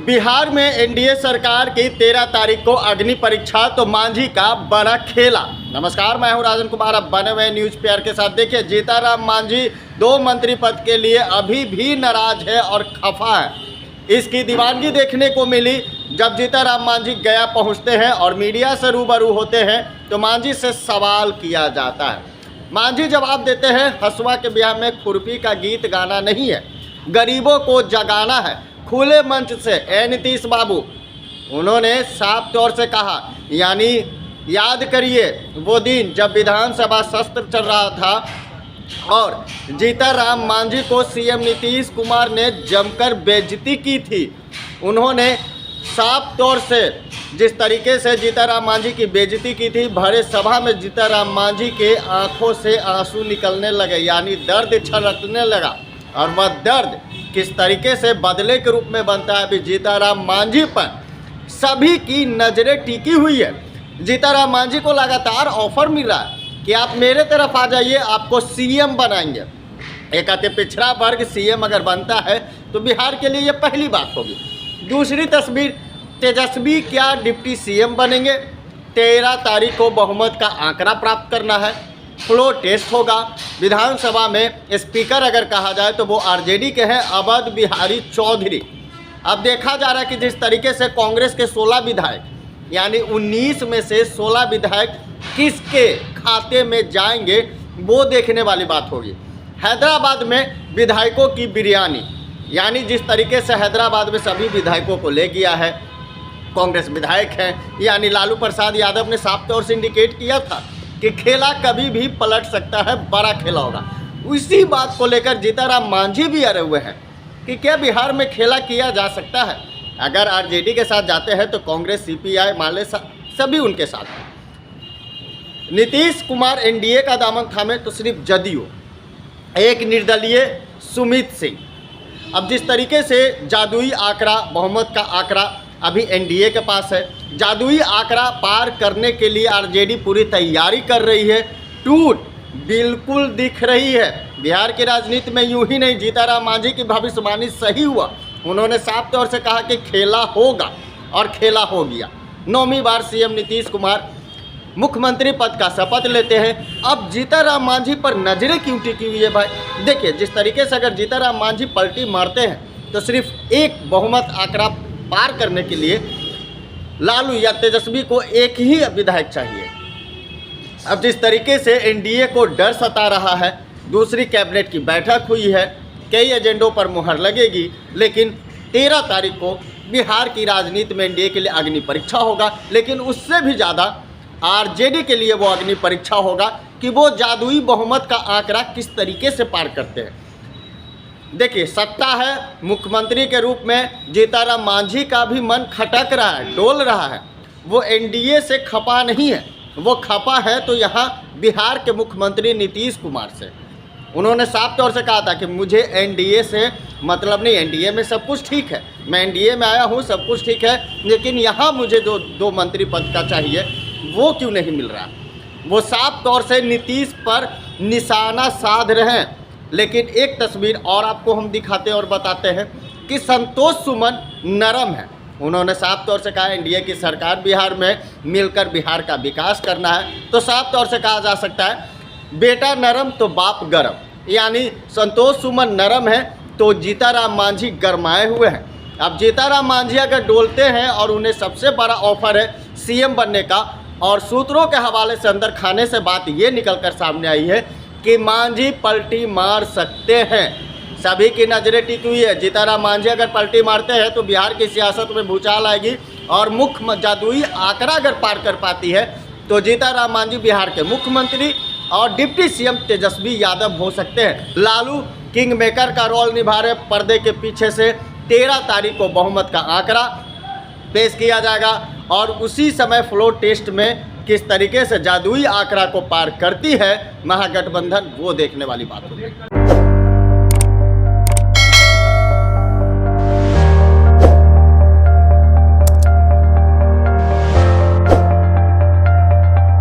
बिहार में एनडीए सरकार की 13 तारीख को अग्नि परीक्षा तो मांझी का बड़ा खेला। नमस्कार, मैं हूं राजन कुमार, अब बने हुए न्यूज़ पेयर के साथ। देखिए, जीताराम मांझी 2 मंत्री पद के लिए अभी भी नाराज है और खफा है। इसकी दीवानगी देखने को मिली जब जीताराम मांझी गया पहुंचते हैं और मीडिया से रूबरू होते हैं तो मांझी से सवाल किया जाता है। मांझी जवाब देते हैं, हसुआ के ब्याह में खुरपी का गीत गाना नहीं है, गरीबों को जगाना है। खुले मंच से नीतीश बाबू उन्होंने साफ तौर से कहा, यानी याद करिए वो दिन जब विधानसभा सत्र चल रहा था और जीताराम मांझी को सीएम नीतीश कुमार ने जमकर बेइज्जती की थी। उन्होंने साफ तौर से जिस तरीके से जीताराम मांझी की बेइज्जती की थी, भरे सभा में जीताराम मांझी के आंखों से आंसू निकलने लगे, यानी दर्द छलकने लगा। और वह दर्द किस तरीके से बदले के रूप में बनता है, अभी जीताराम मांझी पर सभी की नज़रें टिकी हुई है। जीताराम मांझी को लगातार ऑफर मिल रहा है कि आप मेरे तरफ आ जाइए, आपको सीएम बनाएंगे। एक आते पिछड़ा वर्ग सीएम अगर बनता है तो बिहार के लिए ये पहली बात होगी। दूसरी तस्वीर, तेजस्वी क्या डिप्टी सीएम बनेंगे। 13 तारीख को बहुमत का आंकड़ा प्राप्त करना है, फ्लोर टेस्ट होगा। विधानसभा में स्पीकर अगर कहा जाए तो वो आरजेडी के हैं, अवध बिहारी चौधरी। अब देखा जा रहा है कि जिस तरीके से कांग्रेस के 16 विधायक यानी 19 में से 16 विधायक किसके खाते में जाएंगे वो देखने वाली बात होगी। हैदराबाद में विधायकों की बिरयानी, यानी जिस तरीके से हैदराबाद में सभी विधायकों को ले गया है, कांग्रेस विधायक हैं, यानी लालू प्रसाद यादव ने साफ तौर से इंडिकेट किया था कि खेला कभी भी पलट सकता है, बड़ा खेला होगा। उसी बात को लेकर जीताराम मांझी भी अड़े हुए हैं कि क्या बिहार में खेला किया जा सकता है। अगर आरजेडी के साथ जाते हैं तो कांग्रेस, सीपीआई, माले सभी उनके साथ हैं। नीतीश कुमार एनडीए का दामन थामे तो सिर्फ जदयू, एक निर्दलीय सुमित सिंह। अब जिस तरीके से जादुई आंकड़ा, बहुमत का आंकड़ा अभी एनडीए के पास है, जादुई आंकड़ा पार करने के लिए आरजेडी पूरी तैयारी कर रही है। टूट बिल्कुल दिख रही है। बिहार की राजनीति में यूं ही नहीं, जीताराम मांझी की भविष्यवाणी सही हुआ। उन्होंने साफ तौर से कहा कि खेला होगा और खेला हो गया। 9वीं बार सीएम नीतीश कुमार मुख्यमंत्री पद का शपथ लेते हैं। अब जीताराम मांझी पर नजरें क्यों टिकी हुई है भाई। देखिए, जिस तरीके से अगर जीताराम मांझी पलटी मारते हैं तो सिर्फ एक बहुमत आंकड़ा पार करने के लिए लालू या तेजस्वी को एक ही विधायक चाहिए। अब जिस तरीके से एनडीए को डर सता रहा है, दूसरी कैबिनेट की बैठक हुई है, कई एजेंडों पर मुहर लगेगी, लेकिन 13 तारीख को बिहार की राजनीति में एनडीए के लिए अग्नि परीक्षा होगा। लेकिन उससे भी ज़्यादा आरजेडी के लिए वो अग्नि परीक्षा होगा कि वो जादुई बहुमत का आंकड़ा किस तरीके से पार करते हैं। देखिए, सत्ता है, मुख्यमंत्री के रूप में जीताराम मांझी का भी मन खटक रहा है, डोल रहा है। वो एनडीए से खपा नहीं है, वो खपा है तो यहाँ बिहार के मुख्यमंत्री नीतीश कुमार से। उन्होंने साफ तौर से कहा था कि मुझे एनडीए से मतलब नहीं, एनडीए में सब कुछ ठीक है, मैं एनडीए में आया हूँ, सब कुछ ठीक है, लेकिन यहाँ मुझे दो मंत्री पद का चाहिए, वो क्यों नहीं मिल रहा। वो साफ तौर से नीतीश पर निशाना साध रहे हैं। लेकिन एक तस्वीर और आपको हम दिखाते और बताते हैं कि संतोष सुमन नरम है। उन्होंने साफ तौर से कहा, एनडीए की सरकार बिहार में मिलकर बिहार का विकास करना है। तो साफ तौर से कहा जा सकता है, बेटा नरम तो बाप गरम, यानी संतोष सुमन नरम है तो जीताराम मांझी गरमाए हुए हैं। अब जीताराम मांझी अगर डोलते हैं और उन्हें सबसे बड़ा ऑफर है सीएम बनने का, और सूत्रों के हवाले से अंदर खाने से बात ये निकल कर सामने आई है कि मांझी पलटी मार सकते हैं। सभी की नजरें टिकी हुई है। जीताराम मांझी अगर पलटी मारते हैं तो बिहार की सियासत में भूचाल आएगी और मुख्य जादुई आंकड़ा अगर पार कर पाती है तो जीताराम मांझी बिहार के मुख्यमंत्री और डिप्टी सीएम तेजस्वी यादव हो सकते हैं। लालू किंग मेकर का रोल निभा रहे पर्दे के पीछे से। 13 तारीख को बहुमत का आंकड़ा पेश किया जाएगा और उसी समय फ्लोर टेस्ट में किस तरीके से जादुई आंकड़ा को पार करती है महागठबंधन, वो देखने वाली बात होगी।